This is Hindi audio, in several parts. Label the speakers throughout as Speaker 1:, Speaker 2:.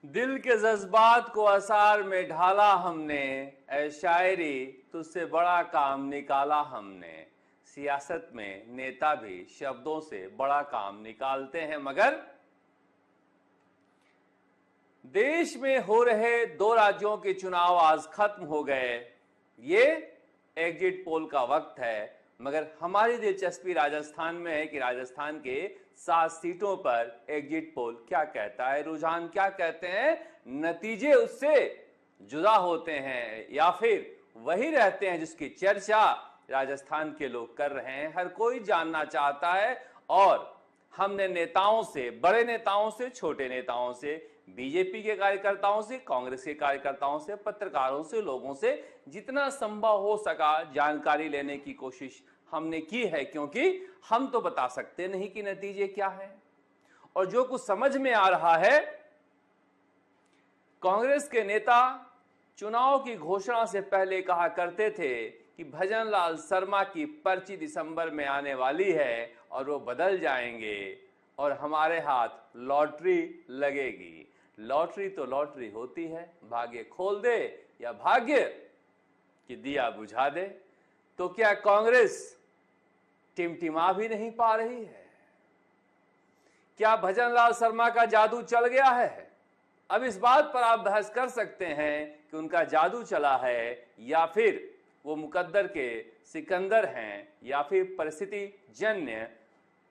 Speaker 1: दिल के जज्बात को असार में ढाला हमने, ऐ शायरी तुझसे बड़ा काम निकाला हमने। सियासत में नेता भी शब्दों से बड़ा काम निकालते हैं, मगर देश में हो रहे 2 राज्यों के चुनाव आज खत्म हो गए। ये एग्जिट पोल का वक्त है, मगर हमारी दिलचस्पी राजस्थान में है कि राजस्थान के 7 सीटों पर एग्जिट पोल क्या कहता है, रुझान क्या कहते हैं, नतीजे उससे जुदा होते हैं या फिर वही रहते हैं जिसकी चर्चा राजस्थान के लोग कर रहे हैं। हर कोई जानना चाहता है और हमने नेताओं से, बड़े नेताओं से, छोटे नेताओं से, बीजेपी के कार्यकर्ताओं से, कांग्रेस के कार्यकर्ताओं से, पत्रकारों से, लोगों से जितना संभव हो सका जानकारी लेने की कोशिश हमने की है, क्योंकि हम तो बता सकते नहीं कि नतीजे क्या है। और जो कुछ समझ में आ रहा है, कांग्रेस के नेता चुनाव की घोषणा से पहले कहा करते थे कि भजनलाल शर्मा की पर्ची दिसंबर में आने वाली है और वो बदल जाएंगे और हमारे हाथ लॉटरी लगेगी। लॉटरी तो लॉटरी होती है, भाग्य खोल दे या भाग्य कि दिया बुझा दे। तो क्या कांग्रेस टिमटिमा भी नहीं पा रही है? क्या भजनलाल शर्मा का जादू चल गया है? अब इस बात पर आप बहस कर सकते हैं कि उनका जादू चला है या फिर वो मुकद्दर के सिकंदर हैं या फिर परिस्थिति जन्य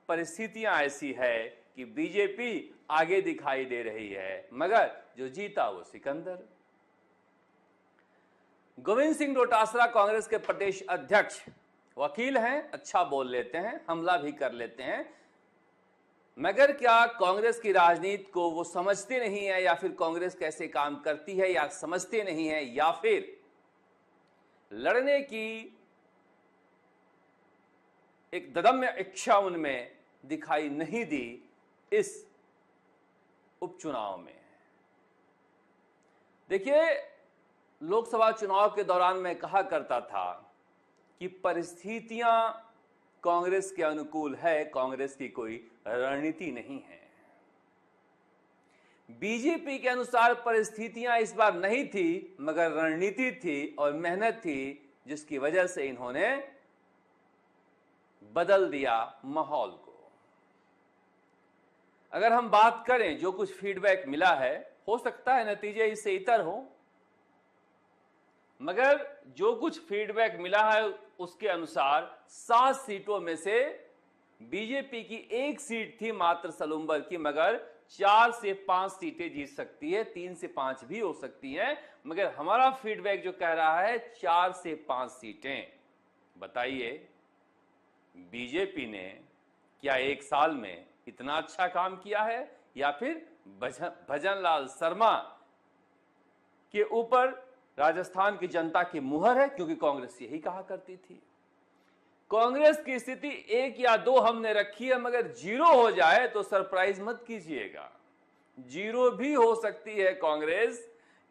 Speaker 1: परिस्थितियां ऐसी है कि बीजेपी आगे दिखाई दे रही है, मगर जो जीता वो सिकंदर। गोविंद सिंह डोटासरा कांग्रेस के प्रदेश अध्यक्ष, वकील हैं, अच्छा बोल लेते हैं, हमला भी कर लेते हैं, मगर क्या कांग्रेस की राजनीति को वो समझते नहीं है या फिर कांग्रेस कैसे काम करती है या समझते नहीं है, या फिर लड़ने की एक ददम्य इच्छा उनमें दिखाई नहीं दी इस उपचुनाव में। देखिए, लोकसभा चुनाव के दौरान मैं कहा करता था कि परिस्थितियां कांग्रेस के अनुकूल है, कांग्रेस की कोई रणनीति नहीं है। बीजेपी के अनुसार परिस्थितियां इस बार नहीं थी, मगर रणनीति थी और मेहनत थी, जिसकी वजह से इन्होंने बदल दिया माहौल को। अगर हम बात करें जो कुछ फीडबैक मिला है, हो सकता है नतीजे इससे इतर हो, मगर जो कुछ फीडबैक मिला है उसके अनुसार 7 सीटों में से बीजेपी की 1 सीट थी मात्र सलूम्बर की, मगर 4 से 5 सीटें जीत सकती है, 3 से 5 भी हो सकती हैं, मगर हमारा फीडबैक जो कह रहा है 4 से 5 सीटें। बताइए, बीजेपी ने क्या 1 साल में इतना अच्छा काम किया है या फिर भजनलाल शर्मा के ऊपर राजस्थान की जनता की मुहर है? क्योंकि कांग्रेस यही कहा करती थी। कांग्रेस की स्थिति 1 या 2 हमने रखी है, मगर 0 हो जाए तो सरप्राइज मत कीजिएगा। 0 भी हो सकती है कांग्रेस,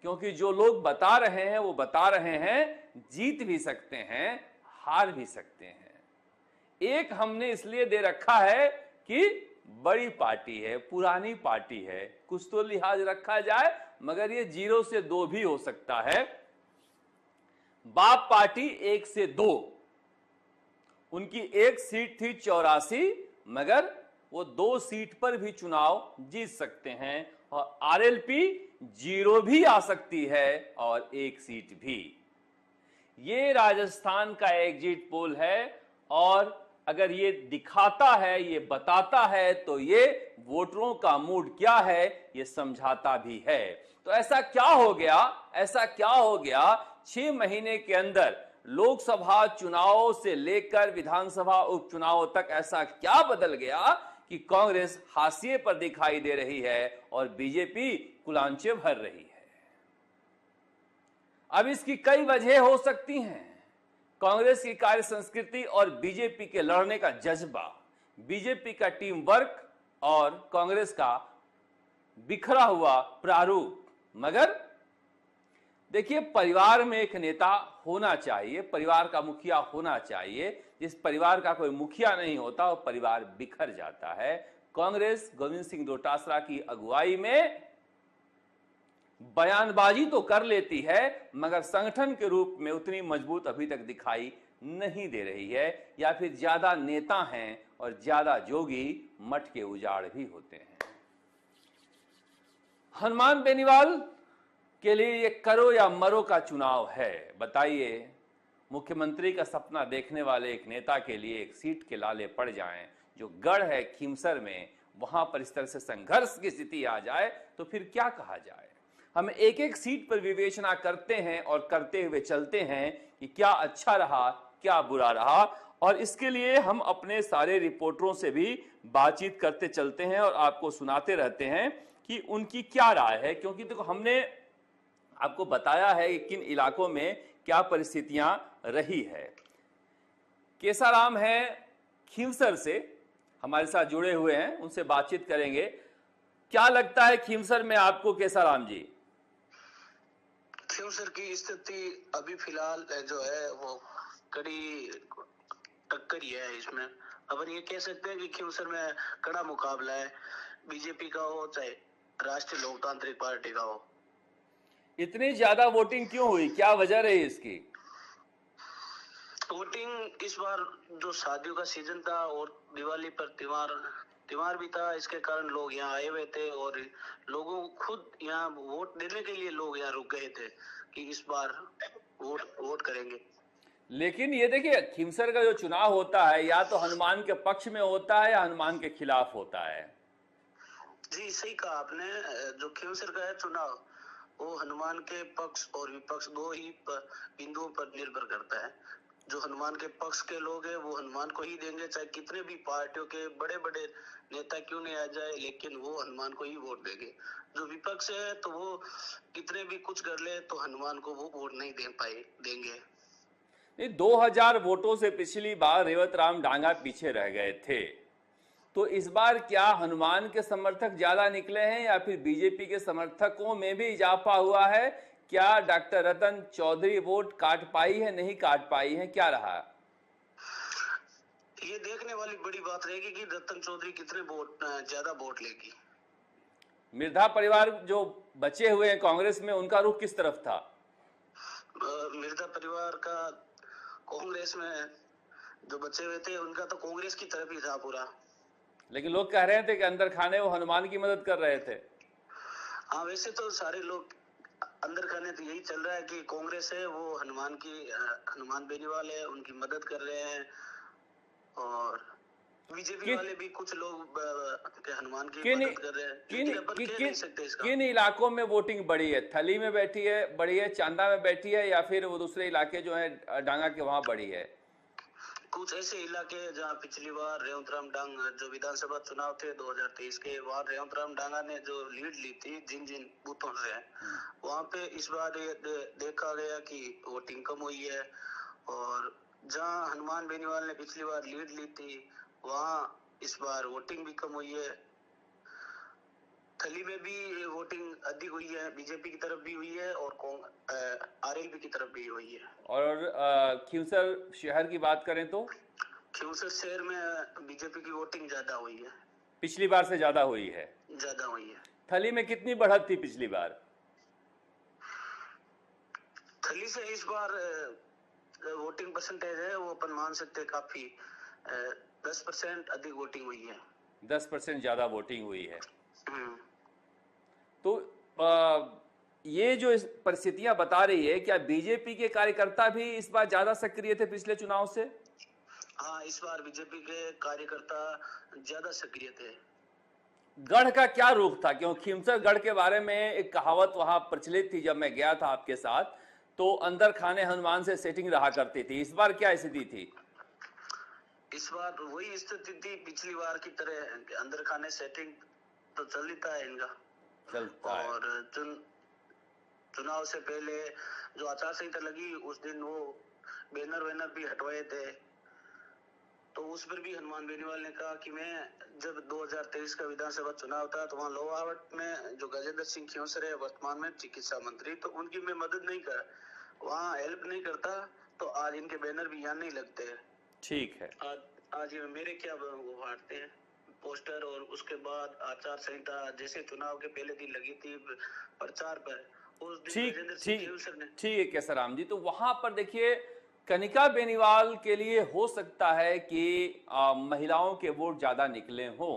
Speaker 1: क्योंकि जो लोग बता रहे हैं वो बता रहे हैं जीत भी सकते हैं, हार भी सकते हैं। 1 हमने इसलिए दे रखा है कि बड़ी पार्टी है, पुरानी पार्टी है, कुछ तो लिहाज रखा जाए, मगर ये 0 से 2 भी हो सकता है। बाप पार्टी 1 से 2, उनकी 1 सीट थी 84, मगर वो 2 सीट पर भी चुनाव जीत सकते हैं, और आरएलपी 0 भी आ सकती है और 1 सीट भी। ये राजस्थान का एग्जिट पोल है, और अगर ये दिखाता है, ये बताता है, तो ये वोटरों का मूड क्या है ये समझाता भी है। तो ऐसा क्या हो गया, ऐसा क्या हो गया 6 महीने के अंदर लोकसभा चुनावों से लेकर विधानसभा उपचुनावों तक, ऐसा क्या बदल गया कि कांग्रेस हाशिए पर दिखाई दे रही है और बीजेपी कुलांचे भर रही है? अब इसकी कई वजह हो सकती हैं। कांग्रेस की कार्य संस्कृति और बीजेपी के लड़ने का जज्बा, बीजेपी का टीम वर्क और कांग्रेस का बिखरा हुआ प्रारूप। मगर देखिए, परिवार में एक नेता होना चाहिए, परिवार का मुखिया होना चाहिए। जिस परिवार का कोई मुखिया नहीं होता वो परिवार बिखर जाता है। कांग्रेस गोविंद सिंह डोटासरा की अगुवाई में बयानबाजी तो कर लेती है मगर संगठन के रूप में उतनी मजबूत अभी तक दिखाई नहीं दे रही है, या फिर ज्यादा नेता हैं और ज्यादा जोगी मठ के उजाड़ भी होते हैं। हनुमान बेनीवाल के लिए ये करो या मरो का चुनाव है। बताइए, मुख्यमंत्री का सपना देखने वाले एक नेता के लिए एक सीट के लाले पड़ जाएं, जो गढ़ है खीमसर में, वहां पर इस तरह से संघर्ष की स्थिति आ जाए तो फिर क्या कहा जाए। हम एक एक सीट पर विवेचना करते हैं और करते हुए चलते हैं कि क्या अच्छा रहा, क्या बुरा रहा, और इसके लिए हम अपने सारे रिपोर्टरों से भी बातचीत करते चलते हैं और आपको सुनाते रहते हैं कि उनकी क्या राय है। क्योंकि देखो, हमने आपको बताया है कि किन इलाकों में क्या परिस्थितियां रही है। केसाराम है खीमसर से, हमारे साथ जुड़े हुए हैं, उनसे बातचीत करेंगे। क्या लगता है खीमसर में आपको केसाराम जी?
Speaker 2: खीमसर की स्थिति अभी फिलहाल जो है वो कड़ी टक्कर ही है। इसमें अपन ये कह सकते हैं कि खीमसर में कड़ा मुकाबला है, बीजेपी का हो चाहे राष्ट्रीय लोकतांत्रिक पार्टी का हो।
Speaker 1: इतनी ज्यादा वोटिंग क्यों हुई, क्या वजह रही इसकी?
Speaker 2: वोटिंग इस बार जो शादियों का सीजन था और दिवाली पर त्योहार भी था, इसके कारण लोग यहाँ आए हुए थे और लोगों खुद यहाँ वोट देने के लिए लोग यहाँ रुक गए थे कि इस बार वोट करेंगे।
Speaker 1: लेकिन ये देखिए, खीमसर का जो चुनाव होता है या तो हनुमान के पक्ष में होता है या हनुमान के खिलाफ होता है।
Speaker 2: जी सही कहा आपने। जो खीमसर का है चुनाव, वो हनुमान के पक्ष और विपक्ष दो ही बिंदुओं पर निर्भर करता है। जो हनुमान के पक्ष के लोग हैं वो हनुमान को ही देंगे, चाहे कितने भी पार्टियों के बड़े बड़े नेता क्यों नहीं आ जाए, लेकिन वो हनुमान को ही वोट देंगे। जो विपक्ष है तो वो कितने भी कुछ कर ले तो हनुमान को वो वोट नहीं देंगे।
Speaker 1: 2000 वोटों से पिछली बार रेवत राम डांगा पीछे रह गए थे, तो इस बार क्या हनुमान के समर्थक ज्यादा निकले हैं या फिर बीजेपी के समर्थकों में भी इजाफा हुआ है? क्या डॉक्टर रतन चौधरी वोट काट पाई है, नहीं काट पाई है, क्या रहा?
Speaker 2: ये देखने वाली बड़ी बात रहेगी कि रतन चौधरी कितने ज्यादा वोट लेगी।
Speaker 1: मिर्धा परिवार जो बचे हुए हैं कांग्रेस में, उनका रुख किस तरफ था?
Speaker 2: मिर्जा परिवार का कांग्रेस में जो बचे हुए थे उनका तो कांग्रेस की तरफ ही था पूरा।
Speaker 1: लेकिन लोग कह रहे थे कि अंदर खाने वो हनुमान की मदद कर रहे थे।
Speaker 2: हाँ, वैसे तो सारे लोग अंदर खाने तो यही चल रहा है कि कांग्रेस है वो हनुमान बेनीवाल है उनकी मदद कर रहे हैं, और बीजेपी वाले भी कुछ लोग हनुमान की मदद कर रहे हैं। लेकिन अपन कह नहीं सकते इसका।
Speaker 1: किन इलाकों में वोटिंग बढ़ी है? थली में बैठी है, बढ़ी है, चांदा में बैठी है, या फिर वो दूसरे इलाके जो है डांगा के वहां बढ़ी है?
Speaker 2: कुछ ऐसे इलाके जहां पिछली बार रेवंतराम डांग जो विधानसभा चुनाव थे 2023 के, वहां रेवंतराम डांगा ने जो लीड ली थी जिन जिन बूथों से, वहां पे इस बार ये देखा गया कि वोटिंग कम हुई है। और जहां हनुमान बेनीवाल ने पिछली बार लीड ली थी वहां इस बार वोटिंग भी कम हुई है। थली में भी वोटिंग अधिक हुई है, बीजेपी की तरफ भी हुई है और आरएलपी की तरफ भी हुई है।
Speaker 1: और खीमसर शहर की बात करें तो
Speaker 2: खीमसर शहर में बीजेपी की वोटिंग ज्यादा हुई है,
Speaker 1: पिछली बार से ज्यादा हुई है।
Speaker 2: ज्यादा हुई है।
Speaker 1: थली में कितनी बढ़त थी पिछली बार?
Speaker 2: थली से इस बार वोटिंग परसेंटेज है वो अपन मान सकते हैं काफी 10% अधिक वोटिंग हुई है।
Speaker 1: 10% ज्यादा वोटिंग हुई है। तो ये जो परिस्थितियां बता रही है, क्या बीजेपी के कार्यकर्ता भी इस बार ज्यादा सक्रिय थे पिछले चुनाव से?
Speaker 2: हाँ, इस बार बीजेपी के कार्यकर्ता ज्यादा सक्रिय थे।
Speaker 1: गढ़ का क्या रुख था? क्यों खीमसर गढ़ के बारे में एक कहावत वहां प्रचलित थी जब मैं गया था आपके साथ, तो अंदर खाने हनुमान से सेटिंग रहा करती थी। इस बार क्या स्थिति थी?
Speaker 2: इस बार वही स्थिति थी पिछली बार की तरह, अंदर खाने सेटिंग तो चलता है इनका
Speaker 1: चलता है।
Speaker 2: और चुनाव से पहले जो आचार संहिता लगी उस दिन वो बैनर भी हटवाए थे, तो उस पर भी हनुमान बेनीवाल ने कहा कि मैं जब 2023 का विधानसभा चुनाव था तो वहाँ लोहावट में जो गजेंद्र सिंह खींवसर है वर्तमान में चिकित्सा मंत्री, तो उनकी मैं मदद नहीं कर वहाँ हेल्प नहीं करता तो आज इनके बैनर भी यहाँ नहीं लगते।
Speaker 1: ठीक है।
Speaker 2: आज ये मेरे क्या वो फाड़ते हैं, पोस्टर और उसके बाद आचार संहिता जैसे चुनाव के पहले दिन लगी थी प्रचार पर, उस दिन
Speaker 1: ठीक
Speaker 2: गजेंद्र सिंह
Speaker 1: ठीक
Speaker 2: केवसर ने।
Speaker 1: ठीक है केसराम जी, तो वहां पर देखिए कनिका बेनीवाल के लिए हो सकता है कि महिलाओं के वोट ज्यादा निकले हों,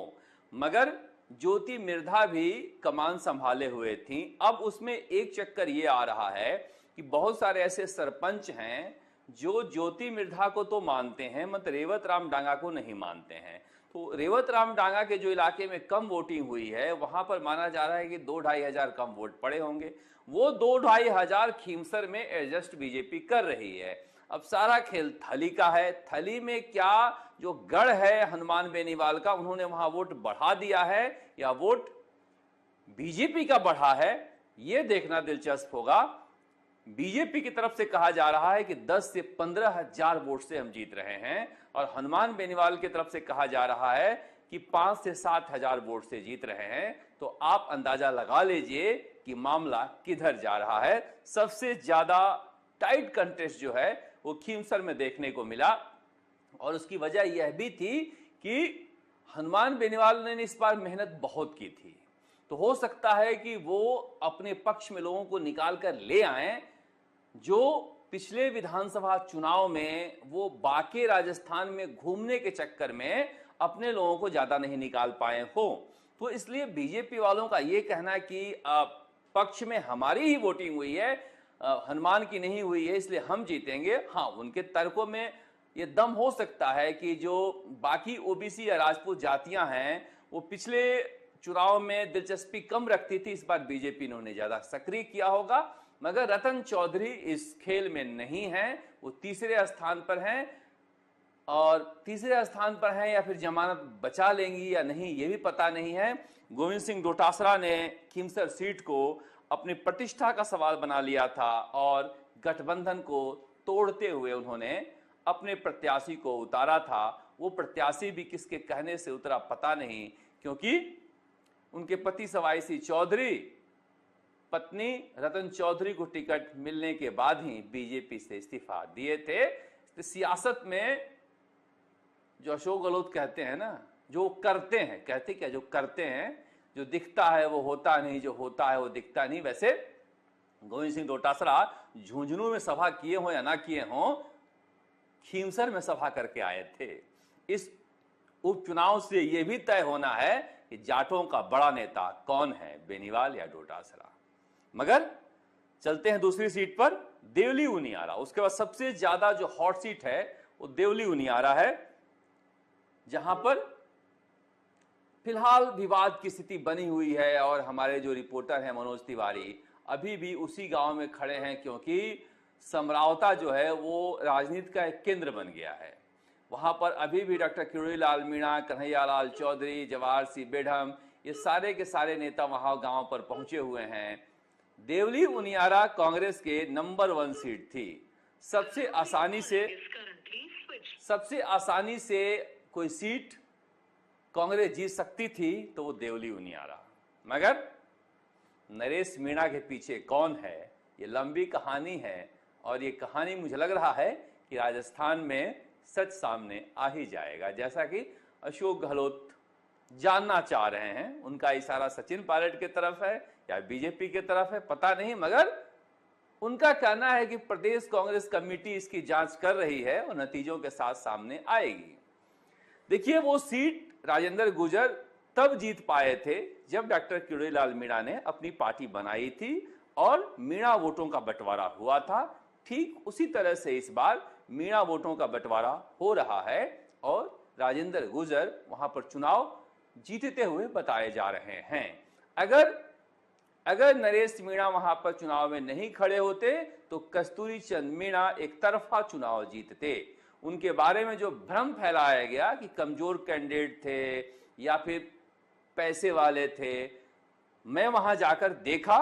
Speaker 1: मगर ज्योति मिर्धा भी कमान संभाले हुए थी। अब उसमें एक चक्कर ये आ रहा है कि बहुत सारे ऐसे सरपंच हैं जो ज्योति मिर्धा को तो मानते हैं मगर रेवत राम डांगा को नहीं मानते हैं। तो रेवत राम डांगा के जो इलाके में कम वोटिंग हुई है वहां पर माना जा रहा है कि 2-2.5 हजार कम वोट पड़े होंगे। वो 2-2.5 हजार खीमसर में एडजस्ट बीजेपी कर रही है। अब सारा खेल थली का है। थली में क्या जो गढ़ है हनुमान बेनीवाल का, उन्होंने वहां वोट बढ़ा दिया है या वोट बीजेपी का बढ़ा है, यह देखना दिलचस्प होगा। बीजेपी की तरफ से कहा जा रहा है कि 10 से 15 हजार वोट से हम जीत रहे हैं और हनुमान बेनीवाल की तरफ से कहा जा रहा है कि 5 से 7 हजार वोट से जीत रहे हैं। तो आप अंदाजा लगा लीजिए कि मामला किधर जा रहा है। सबसे ज्यादा टाइट कंटेस्ट जो है वो खीमसर में देखने को मिला और उसकी वजह यह भी थी कि हनुमान बेनीवाल ने इस बार मेहनत बहुत की थी। तो हो सकता है कि वो अपने पक्ष में लोगों को निकाल कर ले आए जो पिछले विधानसभा चुनाव में वो बाकी राजस्थान में घूमने के चक्कर में अपने लोगों को ज्यादा नहीं निकाल पाए हो। तो इसलिए बीजेपी वालों का ये कहना है कि पक्ष में हमारी ही वोटिंग हुई है, हनुमान की नहीं हुई है, इसलिए हम जीतेंगे। हाँ, उनके तर्कों में ये दम हो सकता है कि जो बाकी ओबीसी या राजपूत जातियां हैं वो पिछले चुनाव में दिलचस्पी कम रखती थी, इस बार बीजेपी ने उन्हें ज्यादा सक्रिय किया होगा। मगर रतन चौधरी इस खेल में नहीं है, वो तीसरे स्थान पर हैं और तीसरे स्थान पर हैं या फिर जमानत बचा लेंगी या नहीं ये भी पता नहीं है। गोविंद सिंह डोटासरा ने खीमसर सीट को अपनी प्रतिष्ठा का सवाल बना लिया था और गठबंधन को तोड़ते हुए उन्होंने अपने प्रत्याशी को उतारा था। वो प्रत्याशी भी किसके कहने से उतरा पता नहीं, क्योंकि उनके पति सवाई सिंह चौधरी पत्नी रतन चौधरी को टिकट मिलने के बाद ही बीजेपी से इस्तीफा दिए थे। तो सियासत में जो अशोक गहलोत कहते हैं ना, जो करते हैं, कहते क्या, जो करते हैं, जो दिखता है वो होता नहीं, जो होता है वो दिखता नहीं। वैसे गोविंद सिंह डोटासरा झुंझुनू में सभा किए हों या ना किए हों, खीमसर में सभा करके आए थे। इस उपचुनाव से यह भी तय होना है कि जाटों का बड़ा नेता कौन है, बेनीवाल या डोटासरा। मगर चलते हैं दूसरी सीट पर, देवली उनियारा। उसके बाद सबसे ज्यादा जो हॉट सीट है वो देवली उनियारा है, जहां पर फिलहाल विवाद की स्थिति बनी हुई है और हमारे जो रिपोर्टर हैं मनोज तिवारी अभी भी उसी गांव में खड़े हैं, क्योंकि समरावता जो है वो राजनीति का एक केंद्र बन गया है। वहां पर अभी भी डॉक्टर किरोड़ीलाल मीणा, कन्हैयालाल चौधरी, जवाहर सिंह बेढम, ये सारे के सारे नेता वहां गांव पर पहुंचे हुए हैं। देवली उनियारा कांग्रेस के नंबर 1 सीट थी। सबसे आसानी से कोई सीट कांग्रेस जीत सकती थी तो वो देवली उनियारा। मगर नरेश मीणा के पीछे कौन है, ये लंबी कहानी है और ये कहानी मुझे लग रहा है कि राजस्थान में सच सामने आ ही जाएगा। जैसा कि अशोक गहलोत जानना चाह रहे हैं, उनका इशारा सचिन पायलट की तरफ है या बीजेपी की तरफ है पता नहीं, मगर उनका कहना है कि प्रदेश कांग्रेस कमेटी इसकी जांच कर रही है और नतीजों के साथ सामने आएगी। देखिए, वो सीट राजेंद्र गुर्जर तब जीत पाए थे जब डॉक्टर किरोड़ीलाल मीणा ने अपनी पार्टी बनाई थी और मीणा वोटों का बंटवारा हुआ था। ठीक उसी तरह से इस बार मीणा वोटों का बंटवारा हो रहा है और राजेंद्र गुर्जर वहां पर चुनाव जीतते हुए बताए जा रहे हैं। अगर नरेश मीणा वहां पर चुनाव में नहीं खड़े होते तो कस्तूरी चंद मीणा एक तरफा चुनाव जीतते। उनके बारे में जो भ्रम फैलाया गया कि कमजोर कैंडिडेट थे या फिर पैसे वाले थे, मैं वहां जाकर देखा,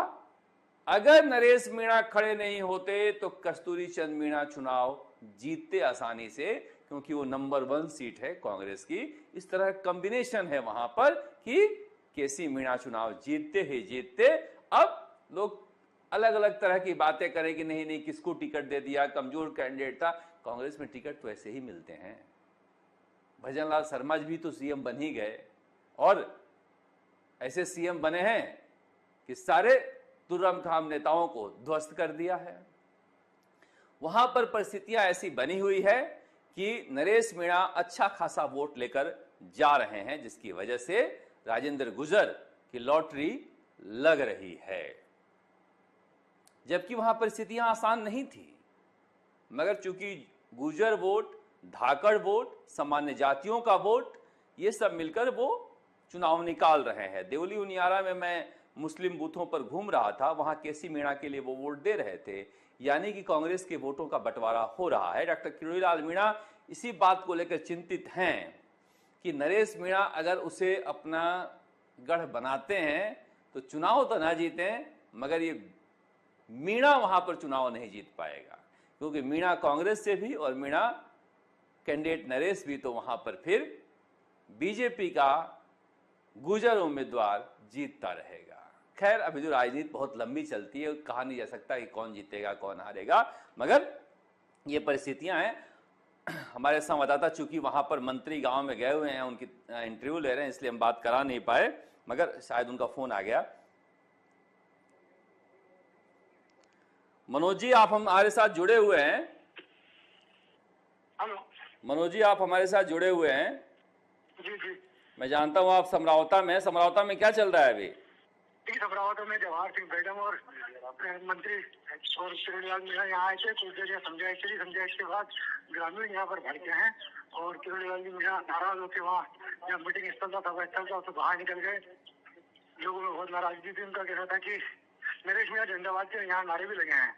Speaker 1: अगर नरेश मीणा खड़े नहीं होते तो कस्तूरी चंद मीणा चुनाव जीतते आसानी से, क्योंकि वो नंबर 1 सीट है कांग्रेस की। इस तरह कॉम्बिनेशन है वहां पर कि केसी मीणा चुनाव जीतते ही जीतते। अब लोग अलग अलग तरह की बातें करें कि नहीं नहीं किसको टिकट दे दिया, कमजोर कैंडिडेट था। कांग्रेस में टिकट तो ऐसे ही मिलते हैं। भजनलाल शर्मा भी तो सीएम बन ही गए, और ऐसे सीएम बने हैं कि सारे तुर्रम-खाम नेताओं को ध्वस्त कर दिया है। वहां पर परिस्थितियां ऐसी बनी हुई है कि नरेश मीणा अच्छा खासा वोट लेकर जा रहे हैं, जिसकी वजह से राजेंद्र गुर्जर की लॉटरी लग रही है। जबकि वहां परिस्थितियां आसान नहीं थी, मगर चूंकि गुर्जर वोट, धाकड़ वोट, सामान्य जातियों का वोट, ये सब मिलकर वो चुनाव निकाल रहे हैं। देवली उनियारा में मैं मुस्लिम बूथों पर घूम रहा था, वहां केसी मीणा के लिए वो वोट दे रहे थे, यानी कि कांग्रेस के वोटों का बंटवारा हो रहा है। डॉक्टर किरोड़ीलाल मीणा इसी बात को लेकर चिंतित हैं कि नरेश मीणा अगर उसे अपना गढ़ बनाते हैं तो चुनाव तो ना जीतें, मगर ये मीणा वहां पर चुनाव नहीं जीत पाएगा, क्योंकि मीणा कांग्रेस से भी और मीणा कैंडिडेट नरेश भी, तो वहां पर फिर बीजेपी का गुर्जर उम्मीदवार जीतता रहेगा। खैर, अभी जो राजनीति बहुत लंबी चलती है, कहा नहीं जा सकता कि कौन जीतेगा कौन हारेगा, मगर ये परिस्थितियां हैं। हमारे संवाददाता चूंकि वहां पर मंत्री गांव में गए हुए हैं, उनकी इंटरव्यू ले रहे हैं, इसलिए हम बात करा नहीं पाए, मगर शायद उनका फोन आ गया। मनोज जी, आप हमारे साथ जुड़े हुए हैं।
Speaker 3: हेलो
Speaker 1: मनोज जी, आप हमारे साथ जुड़े हुए हैं।
Speaker 3: जी जी
Speaker 1: मैं जानता हूं आप समरावता में क्या चल रहा है अभी?
Speaker 3: समरावता में जवाहर सिंह मैडम और मंत्री और किरोड़ीलाल मीणा यहाँ आए थे, कुछ देर समझाइश के बाद ग्रामीण यहाँ पर भड़के हैं और किरोड़ीलाल मीणा नाराज होकर वहाँ जब मीटिंग स्थल था सभा स्थल था तो बाहर निकल गए। लोगों में बहुत नाराजगी थी। उनका कहना था कि नरेश मीणा झंडाबाद के यहाँ नारे भी लगे हैं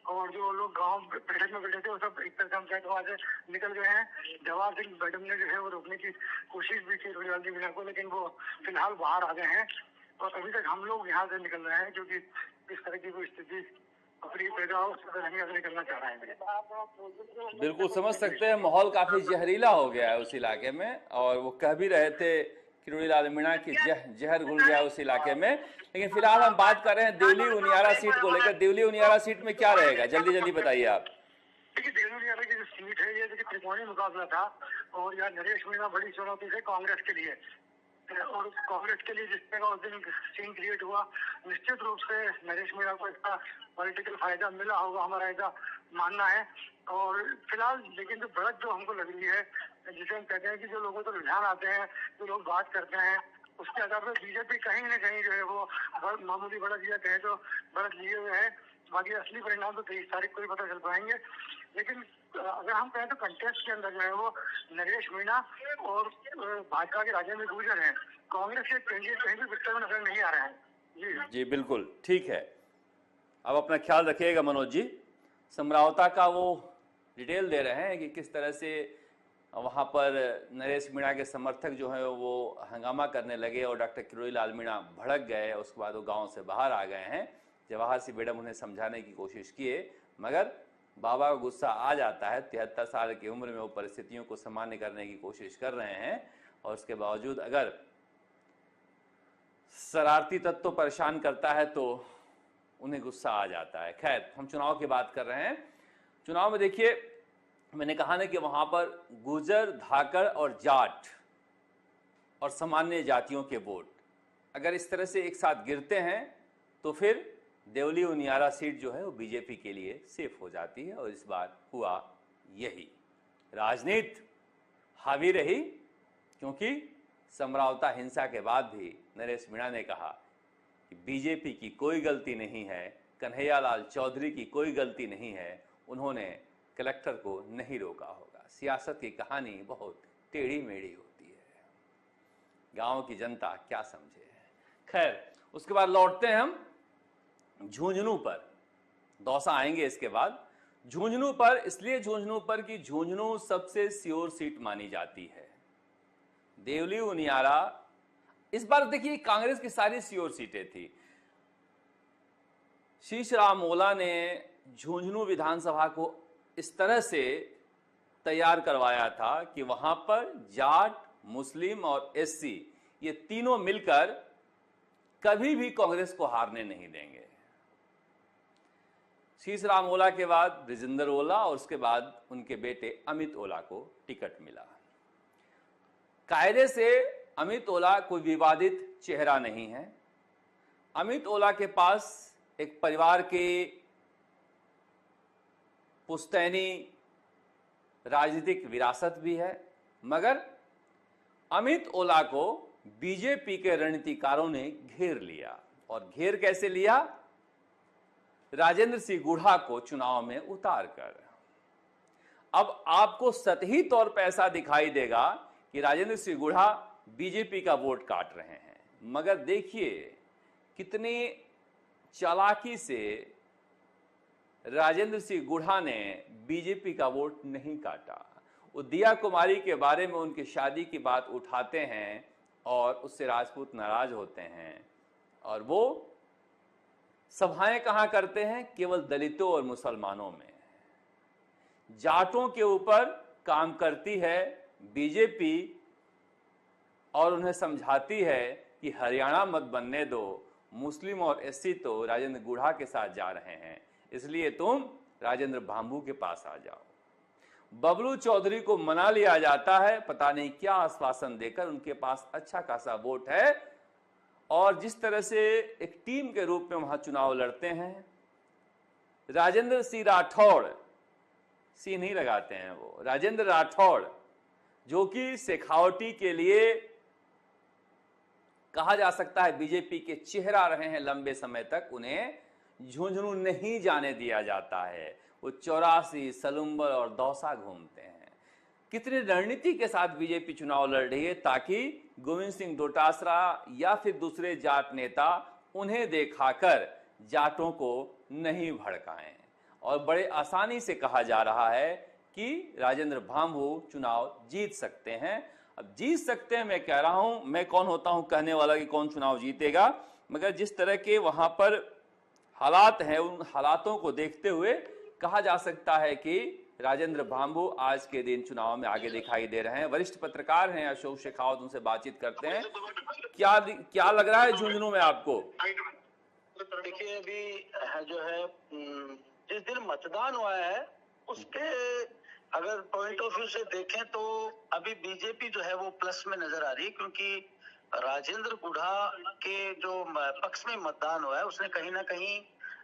Speaker 3: और जो लोग गांव बैठक में बैठे थे वो सब एक तरह से वहाँ से निकल गए हैं। जवाहर सिंह मैडम ने जो है वो रोकने की कोशिश भी की किरोड़ीलाल मीणा को, लेकिन वो फिलहाल बाहर आ गए हैं और अभी तक हम लोग यहाँ से निकल रहे हैं क्योंकि इस तरह की कोई स्थिति अपनी पैदा हो, हम यहाँ से निकलना चाह रहे हैं।
Speaker 1: बिल्कुल समझ सकते हैं, माहौल काफी जहरीला हो गया है उस इलाके में, और वो कह भी रहे थे किरोड़ीलाल मीणा की जहर घुल गया उस इलाके में। लेकिन फिलहाल हम बात कर रहे हैं देवली उनियारा सीट को लेकर। देवली उनियारा सीट में क्या रहेगा, जल्दी जल्दी बताइए आप।
Speaker 3: देखिए, देवली उनियारा की जो सीट है, ये देखिए त्रिकोणीय मुकाबला था और यहाँ नरेश मीणा बड़ी चुनौती थे कांग्रेस के लिए, और कांग्रेस के लिए जिस तरह का उस दिन सीन क्रिएट हुआ, निश्चित रूप से नरेश मीणा को इसका पॉलिटिकल फायदा मिला होगा, हमारा ऐसा मानना है। और फिलहाल लेकिन जो बढ़त जो हमको लग रही है, जिसे हम कहते हैं कि जो लोगों को रुझान आते हैं, जो लोग बात करते हैं, उसके आधार पर बीजेपी कहीं न कहीं जो है वो मामूली बढ़त लिया कहे तो बढ़त लिए हुए है। बाकी असली परिणाम तो 23 तारीख को ही पता चल पाएंगे। लेकिन अगर हम कहें तो कंटेस्ट के अंदर जो है वो नरेश मीणा और भाजपा के राजेंद्र गुर्जर हैं। कांग्रेस के कैंडिडेट कहीं भी पिक्चर में नजर नहीं आ रहे हैं। जी
Speaker 1: बिल्कुल ठीक है। अब अपना ख्याल रखिएगा मनोज जी। समरावता का वो डिटेल दे रहे हैं कि किस तरह से वहाँ पर नरेश मीणा के समर्थक जो हैं वो हंगामा करने लगे और डॉक्टर किरोड़ीलाल मीणा भड़क गए। उसके बाद वो गांव से बाहर आ गए हैं। जवाहर सिंह मैडम उन्हें समझाने की कोशिश किए, मगर बाबा का गुस्सा आ जाता है। 73 साल की उम्र में वो परिस्थितियों को सामान्य करने की कोशिश कर रहे हैं, और उसके बावजूद अगर शरारती तत्व तो परेशान करता है तो उन्हें गुस्सा आ जाता है। खैर, हम चुनाव की बात कर रहे हैं। चुनाव में देखिए, मैंने कहा ना कि वहां पर गुर्जर, धाकड़ और जाट और सामान्य जातियों के वोट अगर इस तरह से एक साथ गिरते हैं तो फिर देवली उनियारा सीट जो है वो बीजेपी के लिए सेफ हो जाती है। और इस बार हुआ यही। राजनीति हावी रही, क्योंकि समरावता हिंसा के बाद भी नरेश मीणा ने कहा कि बीजेपी की कोई गलती नहीं है, कन्हैयालाल चौधरी की कोई गलती नहीं है, उन्होंने कलेक्टर को नहीं रोका होगा। सियासत की कहानी बहुत टेढ़ी मेढ़ी होती है, गांव की जनता क्या समझे। खैर, उसके बाद लौटते हैं हम झुंझुनू पर। दौसा आएंगे इसके बाद। झुंझुनू पर इसलिए झुंझुनू पर कि झुंझुनू सबसे श्योर सीट मानी जाती है। देवली उनियारा इस बार देखिए कांग्रेस की सारी श्योर सीटें थी। शीश राम ओला ने झुंझुनू विधानसभा को इस तरह से तैयार करवाया था कि वहां पर जाट, मुस्लिम और एससी ये तीनों मिलकर कभी भी कांग्रेस को हारने नहीं देंगे। शीश राम ओला के बाद ब्रिजेंद्र ओला और उसके बाद उनके बेटे अमित ओला को टिकट मिला। कायदे से अमित ओला कोई विवादित चेहरा नहीं है। अमित ओला के पास एक परिवार के पुश्तैनी राजनीतिक विरासत भी है, मगर अमित ओला को बीजेपी के रणनीतिकारों ने घेर लिया। और घेर कैसे लिया? राजेंद्र सिंह गुढ़ा को चुनाव में उतार कर। अब आपको सतही तौर पर ऐसा दिखाई देगा कि राजेंद्र सिंह गुढ़ा बीजेपी का वोट काट रहे हैं, मगर देखिए कितनी चालाकी से राजेंद्र सिंह गुढ़ा ने बीजेपी का वोट नहीं काटा। वो दिया कुमारी के बारे में उनकी शादी की बात उठाते हैं और उससे राजपूत नाराज होते हैं, और वो सभाएं कहां करते हैं? केवल दलितों और मुसलमानों में। जाटों के ऊपर काम करती है बीजेपी और उन्हें समझाती है कि हरियाणा मत बनने दो, मुस्लिम और एससी तो राजेंद्र गुढ़ा के साथ जा रहे हैं, इसलिए तुम राजेंद्र भांबू के पास आ जाओ। बबलू चौधरी को मना लिया जाता है, पता नहीं क्या आश्वासन देकर। उनके पास अच्छा खासा वोट है और जिस तरह से एक टीम के रूप में वहां चुनाव लड़ते हैं। राजेंद्र सिंह राठौड़, सी नहीं लगाते हैं वो, राजेंद्र राठौड़, जो कि शेखावटी के लिए कहा जा सकता है बीजेपी के चेहरा रहे हैं लंबे समय तक, उन्हें झुंझुनू नहीं जाने दिया जाता है। वो 84, सलुम्बर और दौसा घूमते हैं। कितनी रणनीति के साथ बीजेपी चुनाव लड़ रही है ताकि गोविंद सिंह डोटासरा या फिर दूसरे जाट नेता उन्हें दिखाकर जाटों को नहीं भड़काएं। और बड़े आसानी से कहा जा रहा है कि राजेंद्र भांबू चुनाव जीत सकते हैं। अब जीत सकते हैं, मैं कह रहा हूं, मैं कौन होता हूं कहने वाला कि कौन चुनाव जीतेगा, मगर जिस तरह के वहां पर हालात हैं, उन हालातों को देखते हुए कहा जा सकता है कि राजेंद्र भांबू आज के दिन चुनाव में आगे दिखाई दे रहे हैं। वरिष्ठ पत्रकार हैं अशोक शेखावत, उनसे बातचीत करते हैं। क्या लग रहा है झुंझुनू में आपको?
Speaker 2: देखिए अभी जो है जिस दिन मतदान हुआ है उसके अगर पॉइंट ऑफ व्यू से देखें तो अभी बीजेपी जो है वो प्लस में नजर आ रही है, क्योंकि राजेंद्र गुढ़ा के जो पक्ष में मतदान हुआ है उसने कहीं ना कहीं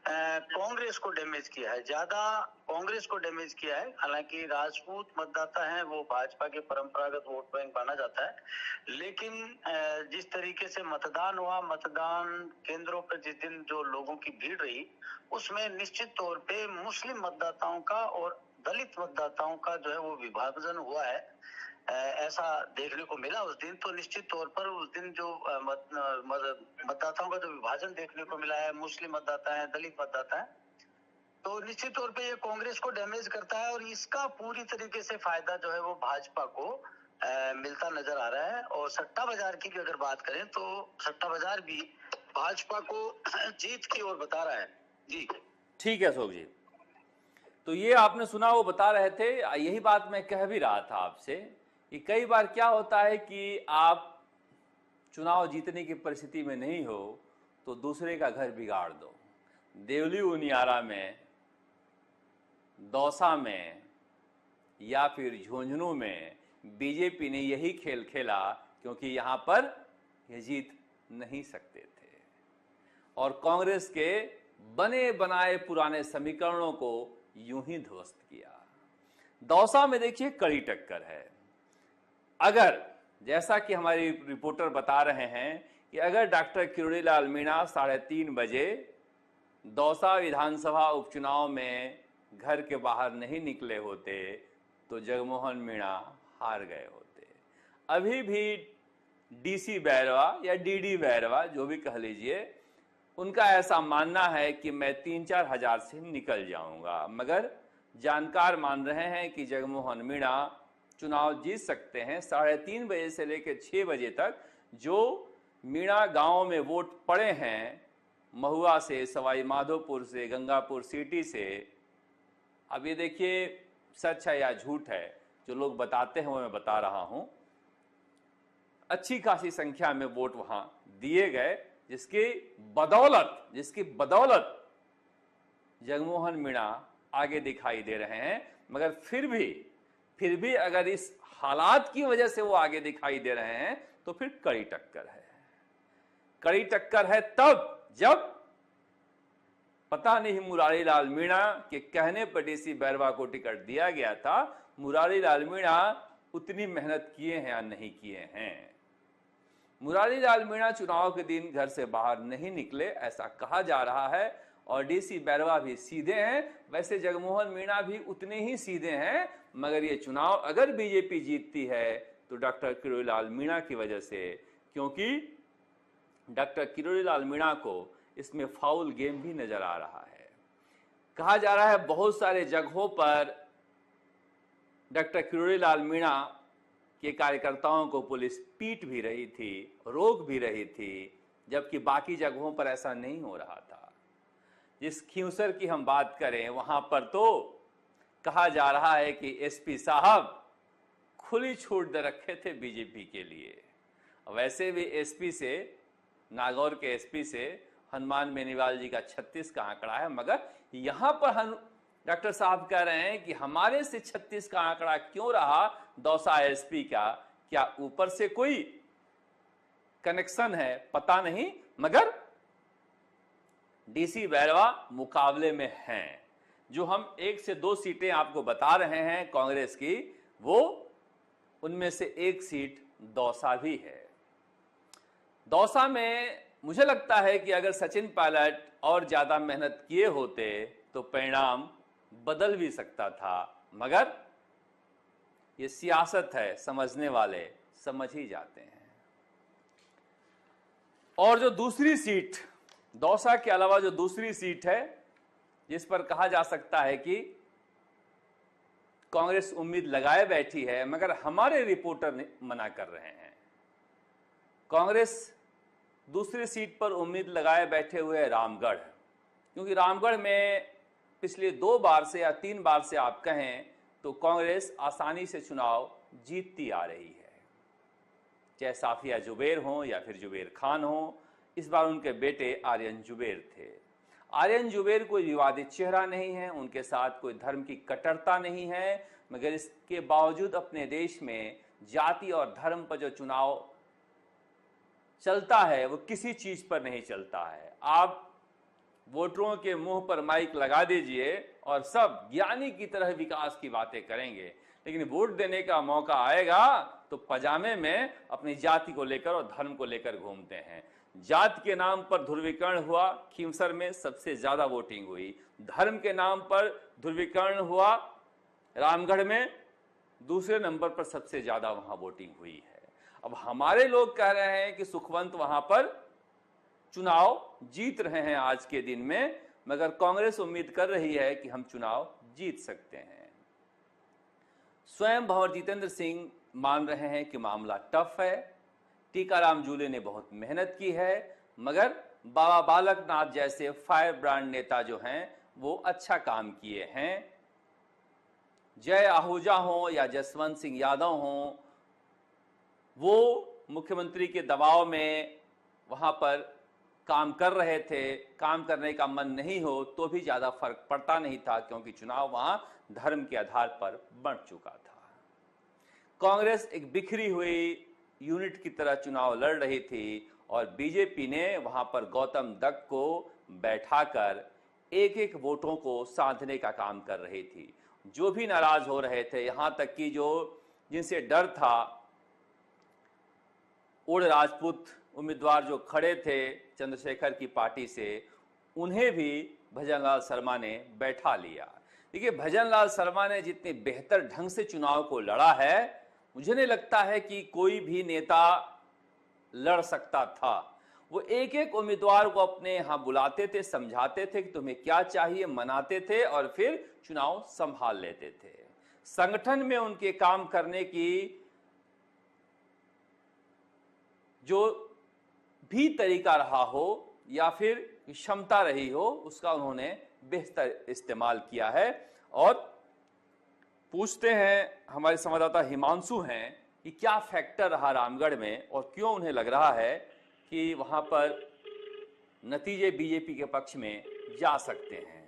Speaker 2: कांग्रेस को डैमेज किया है, ज्यादा कांग्रेस को डैमेज किया है। हालांकि राजपूत मतदाता हैं वो भाजपा के परंपरागत वोट बैंक माना जाता है, लेकिन जिस तरीके से मतदान हुआ, मतदान केंद्रों पर जिस दिन जो लोगों की भीड़ रही उसमें निश्चित तौर पे मुस्लिम मतदाताओं का और दलित मतदाताओं का जो है वो विभाजन हुआ है, ऐसा देखने को मिला उस दिन। तो निश्चित तौर पर उस दिन जो मतदाताओं का जो विभाजन देखने को मिला है, मुस्लिम मतदाता है, दलित मतदाता है, तो निश्चित तौर पे ये कांग्रेस को डैमेज करता है और इसका पूरी तरीके से फायदा जो है वो भाजपा को मिलता नजर आ रहा है। और सट्टा बाजार की भी अगर बात करें तो सट्टा बाजार भी भाजपा को जीत की ओर बता रहा है। जी
Speaker 1: ठीक है अशोक जी, तो ये आपने सुना, वो बता रहे थे, यही बात मैं कह भी रहा था आपसे कि कई बार क्या होता है कि आप चुनाव जीतने की परिस्थिति में नहीं हो तो दूसरे का घर बिगाड़ दो। देवली उनियारा में, दौसा में या फिर झुंझुनू में बीजेपी ने यही खेल खेला, क्योंकि यहां पर ये जीत नहीं सकते थे और कांग्रेस के बने बनाए पुराने समीकरणों को यूं ही ध्वस्त किया। दौसा में देखिए कड़ी टक्कर है। अगर जैसा कि हमारे रिपोर्टर बता रहे हैं कि अगर डॉक्टर किरोड़ीलाल मीणा 3:30 बजे दौसा विधानसभा उपचुनाव में घर के बाहर नहीं निकले होते तो जगमोहन मीणा हार गए होते। अभी भी डीसी बैरवा या डीडी बैरवा जो भी कह लीजिए, उनका ऐसा मानना है कि मैं 3-4 हजार से निकल जाऊंगा, मगर जानकार मान रहे हैं कि जगमोहन मीणा चुनाव जीत सकते हैं। 3:30 बजे से लेकर 6 बजे तक जो मीणा गांव में वोट पड़े हैं, महुआ से, सवाई माधोपुर से, गंगापुर सिटी से, अब ये देखिए सच है या झूठ है, जो लोग बताते हैं वो मैं बता रहा हूं, अच्छी खासी संख्या में वोट वहां दिए गए, जिसकी बदौलत जगमोहन मीणा आगे दिखाई दे रहे हैं। मगर फिर भी अगर इस हालात की वजह से वो आगे दिखाई दे रहे हैं तो फिर कड़ी टक्कर है। कड़ी टक्कर है तब जब पता नहीं मुरारी लाल मीणा के कहने पर डीसी बैरवा को टिकट दिया गया था, मुरारी लाल मीणा उतनी मेहनत किए हैं या नहीं किए हैं। मुरारी लाल मीणा चुनाव के दिन घर से बाहर नहीं निकले, ऐसा कहा जा रहा है, और डीसी बैरवा भी सीधे हैं। वैसे जगमोहन मीणा भी उतने ही सीधे हैं, मगर ये चुनाव अगर बीजेपी जीतती है तो डॉक्टर किरोड़ी लाल मीणा की वजह से, क्योंकि डॉक्टर किरोड़ी लाल मीणा को इसमें फाउल गेम भी नजर आ रहा है। कहा जा रहा है बहुत सारे जगहों पर डॉक्टर किरोड़ी लाल मीणा के कार्यकर्ताओं को पुलिस पीट भी रही थी, रोक भी रही थी, जबकि बाकी जगहों पर ऐसा नहीं हो रहा था। जिस खींवसर की हम बात करें वहां पर तो कहा जा रहा है कि एसपी साहब खुली छूट दे रखे थे बीजेपी के लिए। वैसे भी एसपी से, नागौर के एसपी से हनुमान बेनीवाल जी का 36 का आंकड़ा है, मगर यहां पर हम डॉक्टर साहब कह रहे हैं कि हमारे से 36 का आंकड़ा क्यों रहा दौसा एसपी का, क्या ऊपर से कोई कनेक्शन है पता नहीं, मगर डीसी बैरवा मुकाबले में हैं। जो हम 1 से 2 सीटें आपको बता रहे हैं कांग्रेस की, वो उनमें से एक सीट दौसा भी है। दौसा में मुझे लगता है कि अगर सचिन पायलट और ज्यादा मेहनत किए होते तो परिणाम बदल भी सकता था, मगर ये सियासत है, समझने वाले समझ ही जाते हैं। और जो दूसरी सीट, दौसा के अलावा जो दूसरी सीट है जिस पर कहा जा सकता है कि कांग्रेस उम्मीद लगाए बैठी है, मगर हमारे रिपोर्टर मना कर रहे हैं। कांग्रेस दूसरी सीट पर उम्मीद लगाए बैठे हुए है रामगढ़, क्योंकि रामगढ़ में पिछले 2 बार से या 3 बार से आप कहें तो कांग्रेस आसानी से चुनाव जीतती आ रही है, चाहे साफिया जुबेर हो या फिर जुबेर खान हो। इस बार उनके बेटे आर्यन जुबेर थे। आर्यन जुबेर कोई विवादित चेहरा नहीं है, उनके साथ कोई धर्म की कट्टरता नहीं है, मगर इसके बावजूद अपने देश में जाति और धर्म पर जो चुनाव चलता है वो किसी चीज पर नहीं चलता है। आप वोटरों के मुंह पर माइक लगा दीजिए और सब ज्ञानी की तरह विकास की बातें करेंगे, लेकिन वोट देने का मौका आएगा तो पजामे में अपनी जाति को लेकर और धर्म को लेकर घूमते हैं। जात के नाम पर ध्रुवीकरण हुआ, खींवसर में सबसे ज्यादा वोटिंग हुई। धर्म के नाम पर ध्रुवीकरण हुआ, रामगढ़ में दूसरे नंबर पर सबसे ज्यादा वहां वोटिंग हुई है। अब हमारे लोग कह रहे हैं कि सुखवंत वहां पर चुनाव जीत रहे हैं आज के दिन में, मगर कांग्रेस उम्मीद कर रही है कि हम चुनाव जीत सकते हैं। स्वयं भंवर जितेंद्र सिंह मान रहे हैं कि मामला टफ है। टीकाराम जूले ने बहुत मेहनत की है, मगर बाबा बालक नाथ जैसे फायर ब्रांड नेता जो हैं वो अच्छा काम किए हैं। जय आहूजा हो या जसवंत सिंह यादव हो, वो मुख्यमंत्री के दबाव में वहां पर काम कर रहे थे। काम करने का मन नहीं हो तो भी ज्यादा फर्क पड़ता नहीं था, क्योंकि चुनाव वहां धर्म के आधार पर बढ़ चुका था। कांग्रेस एक बिखरी हुई यूनिट की तरह चुनाव लड़ रही थी और बीजेपी ने वहां पर गौतम दत्त को बैठाकर एक एक वोटों को साधने का काम कर रही थी। जो भी नाराज हो रहे थे, यहां तक कि जो जिनसे डर था, उड़ राजपूत उम्मीदवार जो खड़े थे चंद्रशेखर की पार्टी से, उन्हें भी भजनलाल शर्मा ने बैठा लिया। देखिए, भजनलाल शर्मा ने जितने बेहतर ढंग से चुनाव को लड़ा है, मुझे नहीं लगता है कि कोई भी नेता लड़ सकता था। वो एक एक उम्मीदवार को अपने यहां बुलाते थे, समझाते थे कि तुम्हें क्या चाहिए, मनाते थे और फिर चुनाव संभाल लेते थे। संगठन में उनके काम करने की जो भी तरीका रहा हो या फिर क्षमता रही हो, उसका उन्होंने बेहतर इस्तेमाल किया है। और पूछते हैं, हमारे संवाददाता हिमांशु हैं, कि क्या फैक्टर रहा रामगढ़ में और क्यों उन्हें लग रहा है कि वहां पर नतीजे बीजेपी के पक्ष में जा सकते हैं।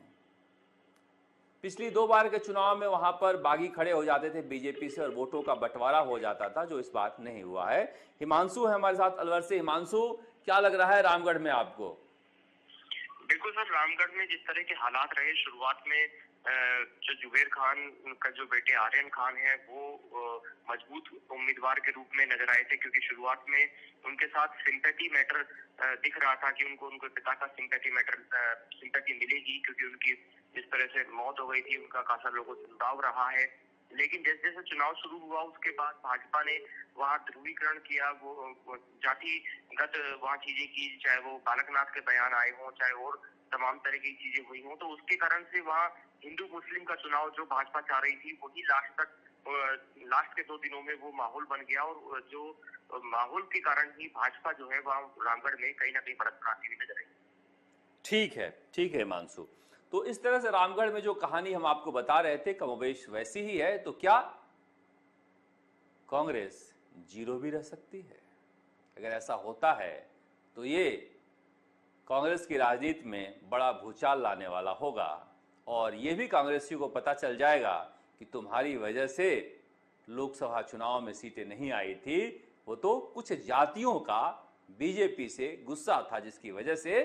Speaker 1: पिछली 2 बार के चुनाव में वहां पर बागी खड़े हो जाते थे बीजेपी से और वोटों का बंटवारा हो जाता था, जो इस बार नहीं हुआ है। हिमांशु है हमारे साथ अलवर से। हिमांशु, क्या लग रहा है रामगढ़ में आपको?
Speaker 4: बिल्कुल सर, रामगढ़ में जिस तरह के हालात रहे शुरुआत में, जो जुबेर खान का जो बेटे आर्यन खान है वो मजबूत उम्मीदवार के रूप में नजर आए थे, क्योंकि शुरुआत में उनके साथ सिंपैथी मैटर दिख रहा था कि उनको उनके पिता का सिंपैथी मिलेगी, क्योंकि उनकी जिस तरह से मौत हो गई थी उनका खासा लोगों से जुड़ाव रहा है। लेकिन जैसे जैसे चुनाव शुरू हुआ उसके बाद भाजपा ने वहाँ ध्रुवीकरण किया, वो जातिगत वहाँ चीजें की, चाहे वो बालकनाथ के बयान आए हों, चाहे और तमाम तरह की चीजें हुई हों, तो उसके कारण से वहाँ हिंदू मुस्लिम का चुनाव जो भाजपा चाह रही थी वही लास्ट के 2 दिनों में वो माहौल बन गया, और जो माहौल के कारण ही भाजपा जो है वहाँ रामगढ़ में कहीं ना कहीं बढ़त बनाती हुई नजर आई।
Speaker 1: ठीक है हिमांशु। तो इस तरह से रामगढ़ में जो कहानी हम आपको बता रहे थे कमोबेश वैसी ही है। तो क्या कांग्रेस जीरो भी रह सकती है? अगर ऐसा होता है तो ये कांग्रेस की राजनीति में बड़ा भूचाल लाने वाला होगा, और ये भी कांग्रेसियों को पता चल जाएगा कि तुम्हारी वजह से लोकसभा चुनाव में सीटें नहीं आई थी, वो तो कुछ जातियों का बीजेपी से गुस्सा था जिसकी वजह से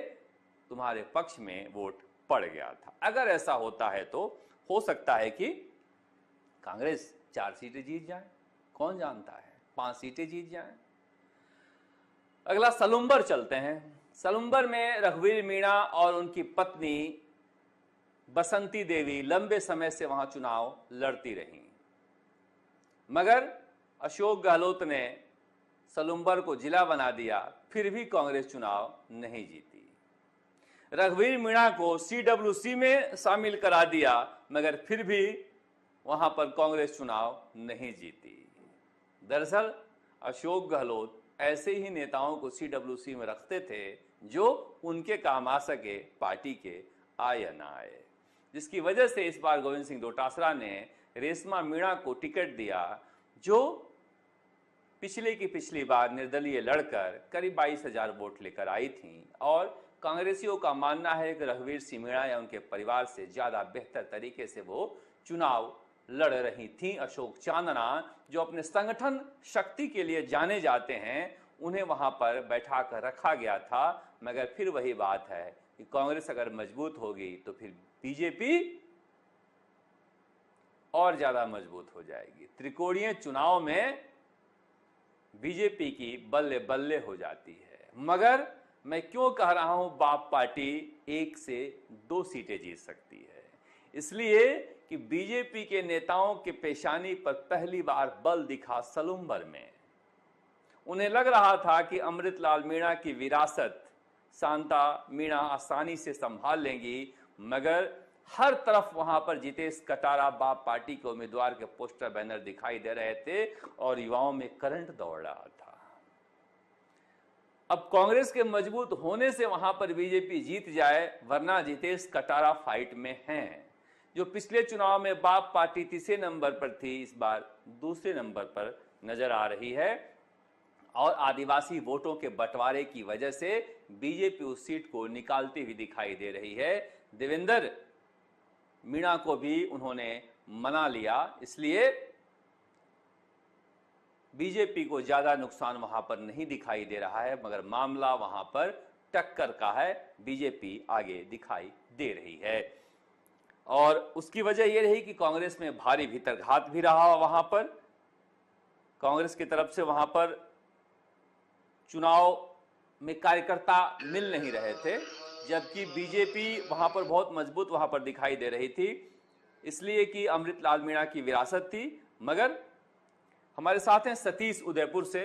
Speaker 1: तुम्हारे पक्ष में वोट पड़ गया था। अगर ऐसा होता है तो हो सकता है कि कांग्रेस 4 सीटें जीत जाए, कौन जानता है 5 सीटें जीत जाए। अगला सलुम्बर चलते हैं। सलुम्बर में रघुवीर मीणा और उनकी पत्नी बसंती देवी लंबे समय से वहां चुनाव लड़ती रहीं, मगर अशोक गहलोत ने सलुम्बर को जिला बना दिया, फिर भी कांग्रेस चुनाव नहीं जीती। रघुवीर मीणा को CWC में शामिल करा दिया, मगर फिर भी वहां पर कांग्रेस चुनाव नहीं जीती। दरअसल अशोक गहलोत ऐसे ही नेताओं को CWC में रखते थे जो उनके काम आ सके, पार्टी के आए या ना आए, जिसकी वजह से इस बार गोविंद सिंह डोटासरा ने रेशमा मीणा को टिकट दिया, जो पिछली बार निर्दलीय लड़कर करीब 22,000 वोट लेकर आई थी, और कांग्रेसियों का मानना है कि रघुवीर सिंह मीणा या उनके परिवार से ज्यादा बेहतर तरीके से वो चुनाव लड़ रही थी। अशोक चांदना, जो अपने संगठन शक्ति के लिए जाने जाते हैं, उन्हें वहां पर बैठा कर रखा गया था, मगर फिर वही बात है कि कांग्रेस अगर मजबूत होगी तो फिर बीजेपी और ज्यादा मजबूत हो जाएगी। त्रिकोणीय चुनाव में बीजेपी की बल्ले बल्ले हो जाती है। मगर मैं क्यों कह रहा हूं बाप पार्टी 1 से 2 सीटें जीत सकती है? इसलिए कि बीजेपी के नेताओं के पेशानी पर पहली बार बल दिखा सलुम्बर में। उन्हें लग रहा था कि अमृतलाल मीणा की विरासत शांता मीणा आसानी से संभाल लेंगी, मगर हर तरफ वहां पर जितेश कटारा बाप पार्टी के उम्मीदवार के पोस्टर बैनर दिखाई दे रहे थे और युवाओं में करंट दौड़ रहा था। अब कांग्रेस के मजबूत होने से वहां पर बीजेपी जीत जाए, वरना जितेश कटारा फाइट में हैं। जो पिछले चुनाव में बाप पार्टी तीसरे नंबर पर थी, इस बार दूसरे नंबर पर नजर आ रही है, और आदिवासी वोटों के बंटवारे की वजह से बीजेपी उस सीट को निकालती हुई दिखाई दे रही है। देवेंद्र मीणा को भी उन्होंने मना लिया, इसलिए बीजेपी को ज्यादा नुकसान वहां पर नहीं दिखाई दे रहा है, मगर मामला वहां पर टक्कर का है, बीजेपी आगे दिखाई दे रही है। और उसकी वजह यह रही कि कांग्रेस में भारी भीतरघात भी रहा। वहां पर कांग्रेस की तरफ से वहां पर चुनाव में कार्यकर्ता मिल नहीं रहे थे, जबकि बीजेपी वहां पर बहुत मजबूत वहां पर दिखाई दे रही थी, इसलिए कि अमृतलाल मीणा की विरासत थी। मगर हमारे साथ हैं सतीश उदयपुर से।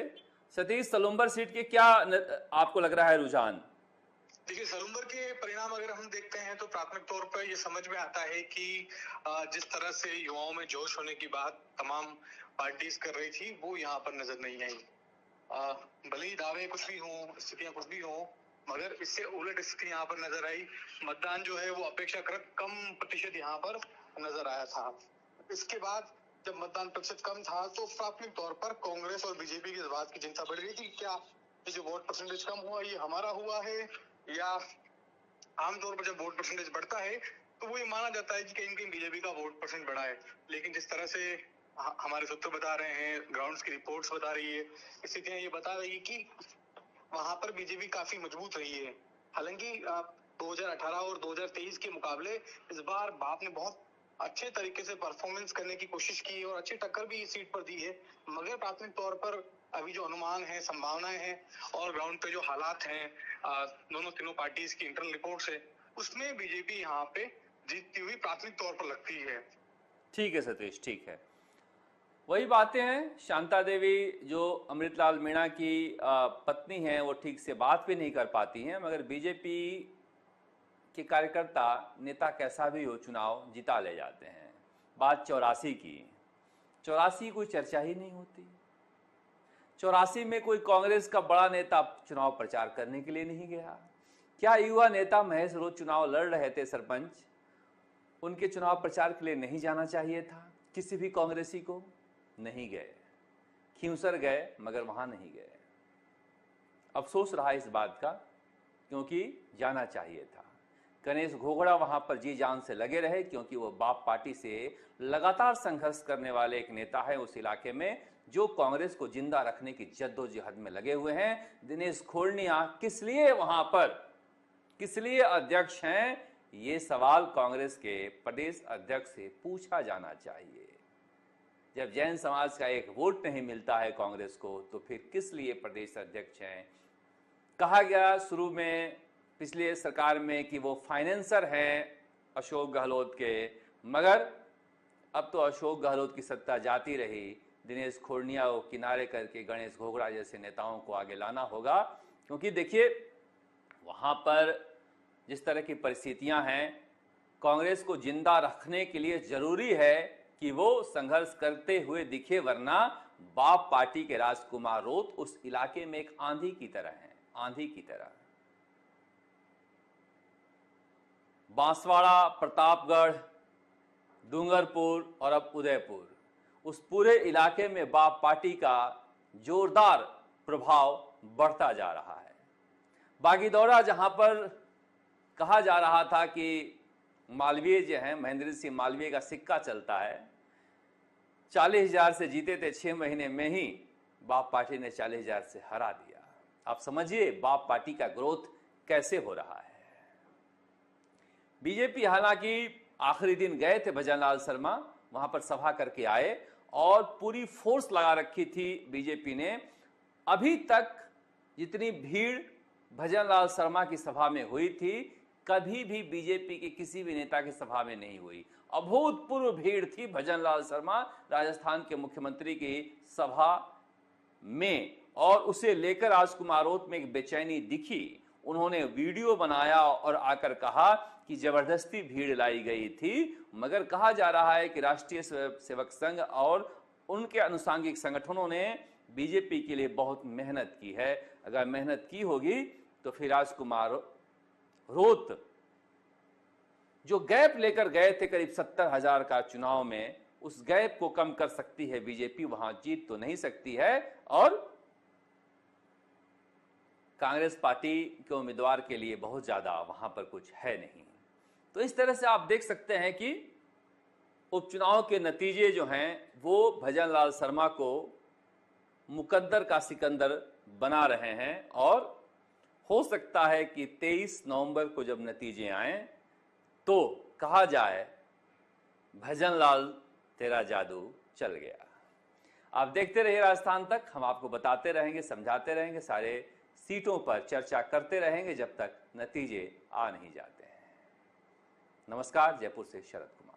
Speaker 1: सतीश, सलुम्बर सीट के क्या आपको लग रहा है रुझान?
Speaker 5: देखिए, सलुम्बर के परिणाम अगर हम देखते हैं तो प्राथमिक तौर पर ये समझ में आता है कि जिस तरह से युवाओं में जोश होने की बात तमाम पार्टीज कर रही थी, वो यहाँ पर नजर नहीं आई। भले ही दावे कुछ भी हों, स्थितियां कुछ भी हों, मगर इससे उलट स्थिति यहाँ पर नजर आई। मतदान जो है वो अपेक्षाकृत कम प्रतिशत यहाँ पर नजर आया था। इसके बाद जब मतदान प्रतिशत कम था तो प्राथमिक तौर पर कांग्रेस और बीजेपी की इस बात की चिंता बढ़ रही थी, क्या ये जो वोट परसेंटेज कम हुआ ये हमारा हुआ है, या आमतौर पर जब वोट परसेंटेज बढ़ता है तो वो ये माना जाता है कि कहीं कहीं बीजेपी का वोट परसेंट बढ़ा है। लेकिन जिस तरह से हमारे सूत्र बता रहे हैं, ग्राउंड्स की रिपोर्ट्स बता रही है, स्थितियां ये बता रही है कि वहां पर बीजेपी काफी मजबूत रही है। हालांकि 2018 और 2023 के मुकाबले इस बार बाप ने बहुत अच्छे तरीके से परफॉर्मेंस करने की कोशिश की और अच्छी टक्कर भी इस सीट पर दी है। मगर प्राथमिक तौर पर अभी जो अनुमान है, संभावनाएं हैं और ग्राउंड पे जो हालात हैं, दोनों तीनों पार्टीज की इंटरनल रिपोर्ट्स है, उसमें बीजेपी यहाँ पे जीतती हुई प्राथमिक तौर पर लगती है।
Speaker 1: ठीक है सतीश, ठीक है। वही बातें हैं, शांता देवी जो अमृतलाल मीणा की पत्नी हैं, वो ठीक से बात भी नहीं कर पाती हैं, मगर बीजेपी के कार्यकर्ता, नेता कैसा भी हो, चुनाव जिता ले जाते हैं। बात 84 की, 84 कोई चर्चा ही नहीं होती। 84 में कोई कांग्रेस का बड़ा नेता चुनाव प्रचार करने के लिए नहीं गया। क्या युवा नेता महेश रोज चुनाव लड़ रहे थे सरपंच, उनके चुनाव प्रचार के लिए नहीं जाना चाहिए था? किसी भी कांग्रेसी को नहीं गए, खींवसर गए मगर वहां नहीं गए। अफसोस रहा इस बात का, क्योंकि जाना चाहिए था। गणेश घोगड़ा वहां पर जी जान से लगे रहे, क्योंकि वो बाप पार्टी से लगातार संघर्ष करने वाले एक नेता है उस इलाके में, जो कांग्रेस को जिंदा रखने की जद्दोजहद में लगे हुए हैं। दिनेश खोड़निया किस लिए वहां पर, किस लिए अध्यक्ष हैं, ये सवाल कांग्रेस के प्रदेश अध्यक्ष से पूछा जाना चाहिए। जब जैन समाज का एक वोट नहीं मिलता है कांग्रेस को, तो फिर किस लिए प्रदेश अध्यक्ष हैं? कहा गया शुरू में पिछले सरकार में कि वो फाइनेंसर हैं अशोक गहलोत के, मगर अब तो अशोक गहलोत की सत्ता जाती रही। दिनेश खोड़निया को किनारे करके गणेश घोगड़ा जैसे नेताओं को आगे लाना होगा, क्योंकि देखिए वहां पर जिस तरह की परिस्थितियां हैं, कांग्रेस को जिंदा रखने के लिए जरूरी है कि वो संघर्ष करते हुए दिखे, वरना बाप पार्टी के राजकुमार रोत उस इलाके में एक आंधी की तरह हैं, आंधी की तरह। बांसवाड़ा, प्रतापगढ़, डूंगरपुर और अब उदयपुर, उस पूरे इलाके में बाप पार्टी का जोरदार प्रभाव बढ़ता जा रहा है। बागीदौरा, जहां पर कहा जा रहा था कि मालवीय जो हैं, महेंद्र सिंह मालवीय का सिक्का चलता है, 40,000 से जीते थे, 6 महीने में ही बाप पार्टी ने 40,000 से हरा दिया। आप समझिए बाप पार्टी का ग्रोथ कैसे हो रहा है। बीजेपी हालांकि आखिरी दिन गए थे भजनलाल शर्मा, वहां पर सभा करके आए और पूरी फोर्स लगा रखी थी बीजेपी ने। अभी तक जितनी भीड़ भजनलाल शर्मा की सभा में हुई थी, कभी भी बीजेपी के किसी भी नेता की सभा में नहीं हुई। अभूतपूर्व भीड़ थी भजनलाल शर्मा राजस्थान के मुख्यमंत्री की सभा में, और उसे लेकर राजकुमार रोत में एक बेचैनी दिखी। उन्होंने वीडियो बनाया और आकर कहा कि जबरदस्ती भीड़ लाई गई थी, मगर कहा जा रहा है कि राष्ट्रीय सेवक संघ और उनके अनुसांगिक संगठनों ने बीजेपी के लिए बहुत मेहनत की है। अगर मेहनत की होगी तो फिर राजकुमार रोत जो गैप लेकर गए थे करीब 70,000 का चुनाव में, उस गैप को कम कर सकती है बीजेपी। वहां जीत तो नहीं सकती है, और कांग्रेस पार्टी के उम्मीदवार के लिए बहुत ज्यादा वहां पर कुछ है नहीं। तो इस तरह से आप देख सकते हैं कि उपचुनाव के नतीजे जो हैं वो भजनलाल शर्मा को मुकद्दर का सिकंदर बना रहे हैं, और हो सकता है कि 23 नवंबर को जब नतीजे आए तो कहा जाए भजनलाल तेरा जादू चल गया। आप देखते रहिए राजस्थान तक, हम आपको बताते रहेंगे, समझाते रहेंगे, सारे सीटों पर चर्चा करते रहेंगे जब तक नतीजे आ नहीं जाते हैं। नमस्कार, जयपुर से शरद कुमार।